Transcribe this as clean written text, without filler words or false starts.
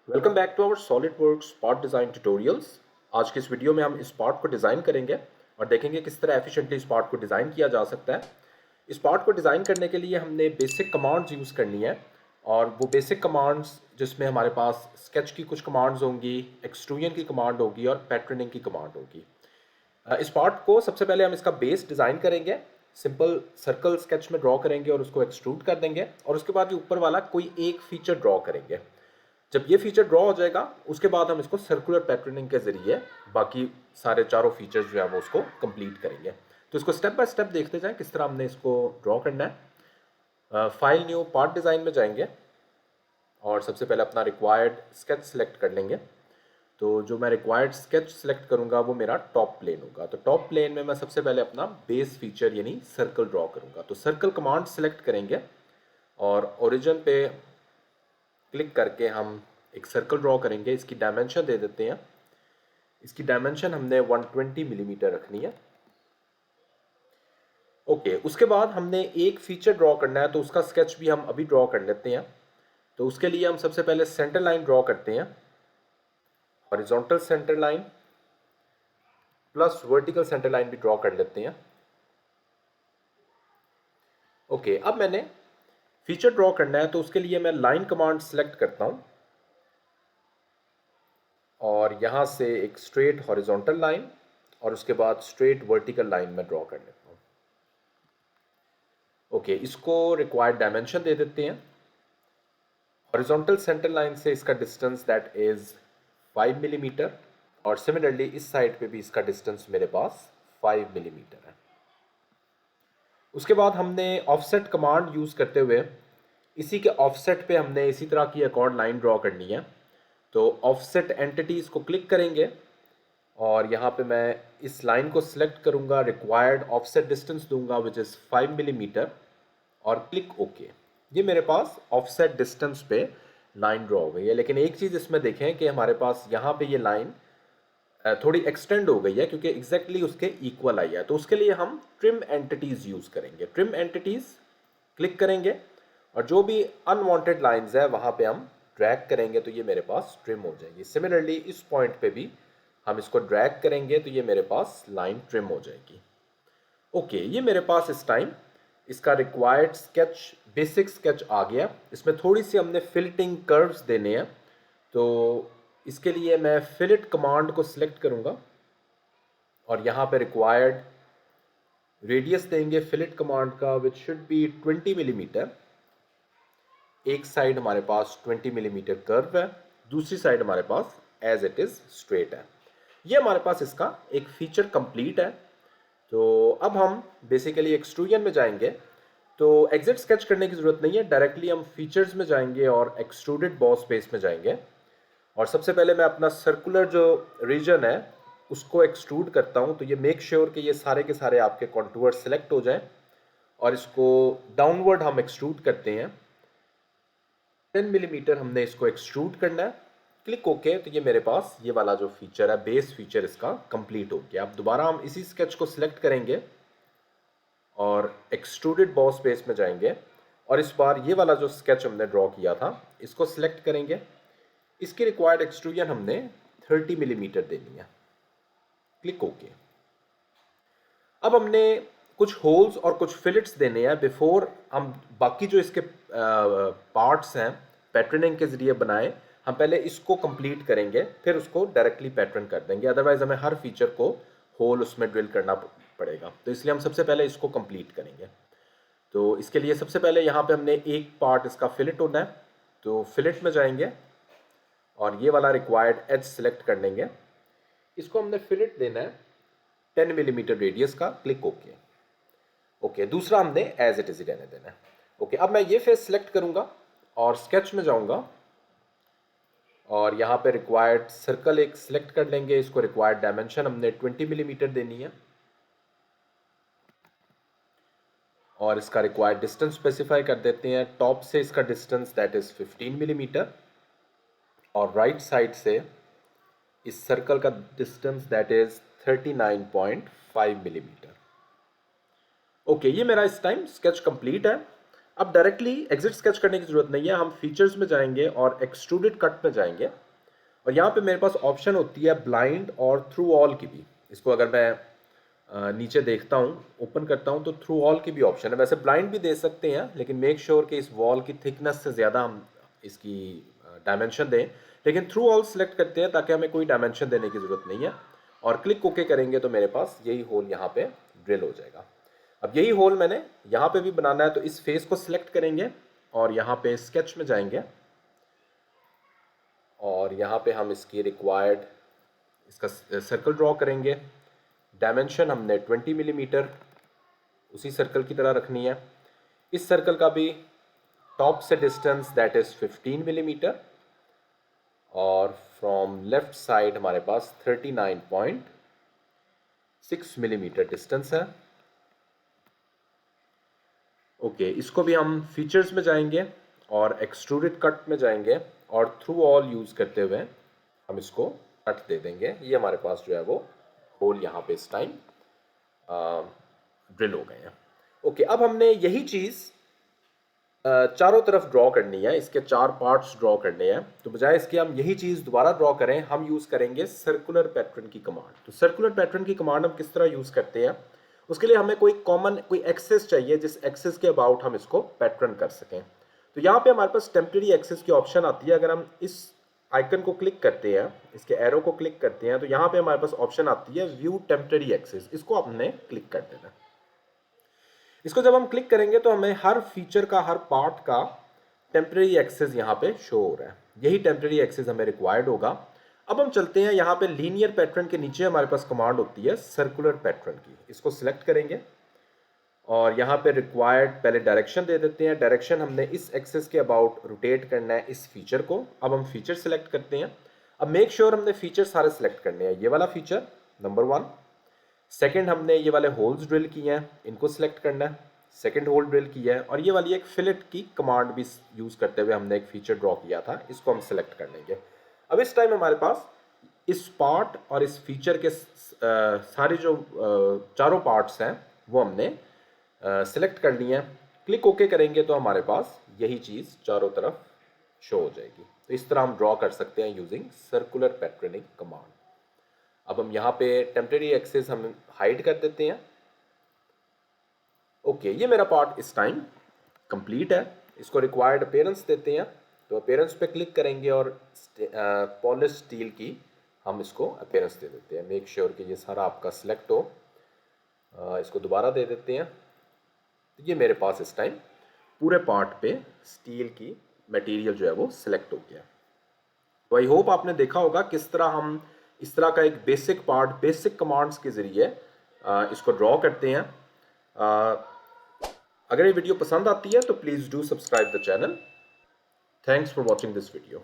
Welcome back to our SolidWorks part design tutorials. आज की इस वीडियो में हम इस पार्ट को डिज़ाइन करेंगे और देखेंगे किस तरह एफिशिएंटली इस पार्ट को डिज़ाइन किया जा सकता है। इस पार्ट को डिज़ाइन करने के लिए हमने बेसिक कमांड्स यूज़ करनी है और वो बेसिक कमांड्स जिसमें हमारे पास स्केच की कुछ कमांड्स होंगी, एक्सट्रूजन की कमांड होगी और पैटर्निंग की कमांड होगी। इस पार्ट को सबसे पहले हम इसका बेस डिज़ाइन करेंगे, सिंपल सर्कल स्केच में ड्रॉ करेंगे और उसको एक्सट्रूड कर देंगे और उसके बाद ये ऊपर वाला कोई एक फीचर ड्रॉ करेंगे। जब ये फीचर ड्रॉ हो जाएगा उसके बाद हम इसको सर्कुलर पैटर्निंग के जरिए बाकी सारे चारों फीचर्स जो है वो उसको कंप्लीट करेंगे। तो इसको स्टेप बाय स्टेप देखते जाएं किस तरह हमने इसको ड्रॉ करना है। फाइल न्यू पार्ट डिज़ाइन में जाएंगे और सबसे पहले अपना रिक्वायर्ड स्केच सेलेक्ट कर लेंगे। तो जो मैं रिक्वायर्ड स्केच सेलेक्ट करूंगा वो मेरा टॉप प्लेन होगा। तो टॉप प्लेन में मैं सबसे पहले अपना बेस फीचर यानी सर्कल ड्रॉ करूंगा। तो सर्कल कमांड सेलेक्ट करेंगे और ओरिजिन पे क्लिक करके हम एक सर्कल ड्रॉ करेंगे। इसकी डायमेंशन दे देते हैं, इसकी डायमेंशन हमने 120 मिलीमीटर रखनी है। ओके, उसके बाद हमने एक फीचर ड्रॉ करना है तो उसका स्केच भी हम अभी ड्रॉ कर लेते हैं। तो उसके लिए हम सबसे पहले सेंटर लाइन ड्रॉ करते हैं, horizontal centre line plus vertical centre line भी ड्रॉ कर लेते हैं। ओके, अब मैंने फीचर ड्रॉ करना है तो उसके लिए मैं लाइन कमांड सेलेक्ट करता हूं और यहाँ से एक स्ट्रेट हॉरिजॉन्टल लाइन और उसके बाद स्ट्रेट वर्टिकल लाइन में ड्रॉ कर लेता हूँ। ओके, इसको रिक्वायर्ड डायमेंशन दे देते हैं। हॉरिजॉन्टल सेंटर लाइन से इसका डिस्टेंस दैट इज 5 मिलीमीटर और सिमिलरली इस साइड पे भी इसका डिस्टेंस मेरे पास 5 मिलीमीटर है। उसके बाद हमने ऑफसेट कमांड यूज़ करते हुए इसी के ऑफसेट पे हमने इसी तरह की एक और लाइन ड्रॉ करनी है। तो ऑफसेट एंटिटीज़ को क्लिक करेंगे और यहाँ पे मैं इस लाइन को सिलेक्ट करूँगा, रिक्वायर्ड ऑफसेट डिस्टेंस दूंगा विच इज़ 5 मिलीमीटर और क्लिक ओके। ये मेरे पास ऑफसेट डिस्टेंस पे लाइन ड्रॉ हो गई है। लेकिन एक चीज़ इसमें देखें कि हमारे पास यहाँ पे ये लाइन थोड़ी एक्सटेंड हो गई है क्योंकि एग्जैक्टली उसके इक्वल आई है। तो उसके लिए हम ट्रिम एंटिटीज़ यूज़ करेंगे। ट्रिम एंटिटीज़ क्लिक करेंगे और जो भी अनवांटेड लाइंस है वहाँ पे हम ड्रैग करेंगे तो ये मेरे पास ट्रिम हो जाएगी। सिमिलरली इस पॉइंट पे भी हम इसको ड्रैग करेंगे तो ये मेरे पास लाइन ट्रिम हो जाएगी। ओके, ये मेरे पास इस टाइम इसका रिक्वायर्ड स्केच, बेसिक स्केच आ गया। इसमें थोड़ी सी हमने फिल्टिंग कर्व्स देने हैं तो इसके लिए मैं फिलिट कमांड को सिलेक्ट करूंगा और यहाँ पे रिक्वायर्ड रेडियस देंगे फिलिट कमांड का विच शुड बी 20 मिलीमीटर। एक साइड हमारे पास 20 मिलीमीटर कर्व है, दूसरी साइड हमारे पास एज इट इज स्ट्रेट है। ये हमारे पास इसका एक फीचर कंप्लीट है। तो अब हम बेसिकली एक्सट्रूजन में जाएंगे। तो एग्जिट स्केच करने की जरूरत नहीं है, डायरेक्टली हम फीचर्स में जाएंगे और एक्सट्रूडेड बॉस स्पेस में जाएंगे और सबसे पहले मैं अपना सर्कुलर जो रीजन है उसको एक्सट्रूड करता हूं। तो ये मेक श्योर कि ये सारे के सारे आपके कॉन्टूर सेलेक्ट हो जाएं और इसको डाउनवर्ड हम एक्सट्रूड करते हैं। 10 मिलीमीटर हमने इसको एक्सट्रूड करना है। Click okay. तो ये मेरे पास ये वाला जो फीचर है, बेस फीचर इसका कंप्लीट हो गया। अब दोबारा हम इसी स्केच को सिलेक्ट करेंगे और एक्सट्रूडेड बॉस स्पेस में जाएंगे और इस बार ये वाला जो स्केच हमने ड्रॉ किया था इसको सिलेक्ट करेंगे। इसकी रिक्वायर्ड एक्सट्रूजन हमने 30 मिलीमीटर देनी है। Click okay. अब हमने कुछ होल्स और कुछ फिलेट्स देने हैं बिफोर हम बाकी जो इसके पार्ट्स हैं पैटर्निंग के जरिए बनाए, हम पहले इसको कंप्लीट करेंगे फिर उसको डायरेक्टली पैटर्न कर देंगे। अदरवाइज हमें हर फीचर को होल उसमें ड्रिल करना पड़ेगा। तो इसलिए हम सबसे पहले इसको कंप्लीट करेंगे। तो इसके लिए सबसे पहले यहाँ पे हमने एक पार्ट इसका फिलेट होना है। तो फिलेट में जाएंगे और ये वाला रिक्वायर्ड एज सेलेक्ट कर लेंगे। इसको हमने फिलेट देना है 10 मिलीमीटर रेडियस का। Click okay. ओके, दूसरा हमने एज इट इज ही रहने देना है। ओके, अब मैं ये फेस सेलेक्ट करूंगा और स्केच में जाऊंगा और यहाँ पे रिक्वायर्ड सर्कल एक सिलेक्ट कर लेंगे। इसको रिक्वायर्ड डायमेंशन हमने 20 मिलीमीटर देनी है और इसका रिक्वायर्ड डिस्टेंस स्पेसिफाई कर देते हैं। टॉप से इसका डिस्टेंस दैट इज 15 मिलीमीटर और राइट साइड से इस सर्कल का distance that is 39.5 millimetre. Okay, ये मेरा इस टाइम स्केच कंप्लीट है। अब डायरेक्टली एग्जिट स्केच करने की जरूरत नहीं है, हम फीचर्स में जाएंगे और एक्सट्रूडेड कट में जाएंगे और यहाँ पे मेरे पास ऑप्शन होती है ब्लाइंड और थ्रू ऑल की भी। इसको अगर मैं नीचे देखता हूँ, ओपन करता हूँ, तो थ्रू ऑल की भी ऑप्शन है। वैसे ब्लाइंड भी दे सकते हैं, लेकिन मेक श्योर कि इस वॉल की थिकनेस से ज़्यादा हम इसकी डायमेंशन दें, लेकिन थ्रू ऑल सेलेक्ट करते हैं ताकि हमें कोई डायमेंशन देने की ज़रूरत नहीं है। और क्लिक ओके करेंगे तो मेरे पास यही होल यहाँ पे ड्रिल हो जाएगा। अब यही होल मैंने यहाँ पे भी बनाना है, तो इस फेस को सिलेक्ट करेंगे और यहाँ पे स्केच में जाएंगे और यहाँ पे हम इसकी रिक्वायर्ड इसका सर्कल ड्रॉ करेंगे। डायमेंशन हमने 20 मिलीमीटर उसी सर्कल की तरह रखनी है। इस सर्कल का भी टॉप से डिस्टेंस दैट इज 15 मिलीमीटर और फ्रॉम लेफ्ट साइड हमारे पास 39.6 मिलीमीटर डिस्टेंस है। ओके, इसको भी हम फीचर्स में जाएंगे और एक्सट्रूडेड कट में जाएंगे और थ्रू ऑल यूज करते हुए हम इसको कट दे देंगे। ये हमारे पास जो है वो होल यहाँ पे इस टाइम ड्रिल हो गए हैं। ओके, अब हमने यही चीज़ चारों तरफ ड्रॉ करनी है, इसके 4 पार्ट्स ड्रॉ करने हैं। तो बजाय इसके हम यही चीज़ दोबारा ड्रॉ करें, हम यूज़ करेंगे सर्कुलर पैटर्न की कमांड। तो सर्कुलर पैटर्न की कमांड हम किस तरह यूज़ करते हैं, उसके लिए हमें कोई कॉमन कोई एक्सेस चाहिए जिस एक्सेस के अबाउट हम इसको पैटर्न कर सकें। तो यहाँ पे हमारे पास टेम्परेरी एक्सेस की ऑप्शन आती है। अगर हम इस आइकन को क्लिक करते हैं, इसके एरो को क्लिक करते हैं, तो यहाँ पे हमारे पास ऑप्शन आती है व्यू टेम्परेरी एक्सेस। इसको हमने क्लिक कर देना। इसको जब हम क्लिक करेंगे तो हमें हर फीचर का, हर पार्ट का टेम्परेरी एक्सेस यहाँ पे शो हो रहा है। यही टेम्परेरी एक्सेस हमें रिक्वायर्ड होगा। अब हम चलते हैं यहाँ पे लीनियर पैटर्न के नीचे हमारे पास कमांड होती है सर्कुलर पैटर्न की। इसको सिलेक्ट करेंगे और यहाँ पे रिक्वायर्ड पहले डायरेक्शन दे देते हैं। डायरेक्शन हमने इस एक्सेस के अबाउट रोटेट करना है इस फीचर को। अब हम फीचर सिलेक्ट करते हैं। अब मेक श्योर हमने फीचर सारे सिलेक्ट करने हैं। ये वाला फीचर नंबर 1, सेकंड हमने ये वाले होल्स ड्रिल किए हैं, इनको सिलेक्ट करना है, सेकंड होल ड्रिल किया है, और ये वाली एक फिलेट की कमांड भी यूज़ करते हुए हमने एक फीचर ड्रॉ किया था, इसको हम सिलेक्ट कर लेंगे। अब इस टाइम हमारे पास इस पार्ट और इस फीचर के सारे जो चारों पार्ट्स हैं वो हमने सिलेक्ट कर लिए हैं। क्लिक ओके करेंगे तो हमारे पास यही चीज़ चारों तरफ शो हो जाएगी। तो इस तरह हम ड्रॉ कर सकते हैं यूजिंग सर्कुलर पैटर्निंग कमांड। अब हम यहाँ पे टेम्परेरी एक्सेस हम हाइड कर देते हैं। ओके, ये मेरा पार्ट इस टाइम कंप्लीट है। इसको रिक्वायर्ड अपीयरेंस देते हैं। तो अपीयरेंस पे क्लिक करेंगे और पॉलिश स्टील की हम इसको अपीयरेंस दे देते हैं। मेक श्योर कि ये सारा आपका सिलेक्ट हो। इसको दोबारा दे देते हैं। तो ये मेरे पास इस टाइम पूरे पार्ट पे स्टील की मटेरियल जो है वो सिलेक्ट हो गया। तो आई होप आपने देखा होगा किस तरह हम इस तरह का एक बेसिक पार्ट बेसिक कमांड्स के ज़रिए इसको ड्रॉ करते हैं। अगर ये वीडियो पसंद आती है तो please do subscribe the channel. Thanks for watching this video.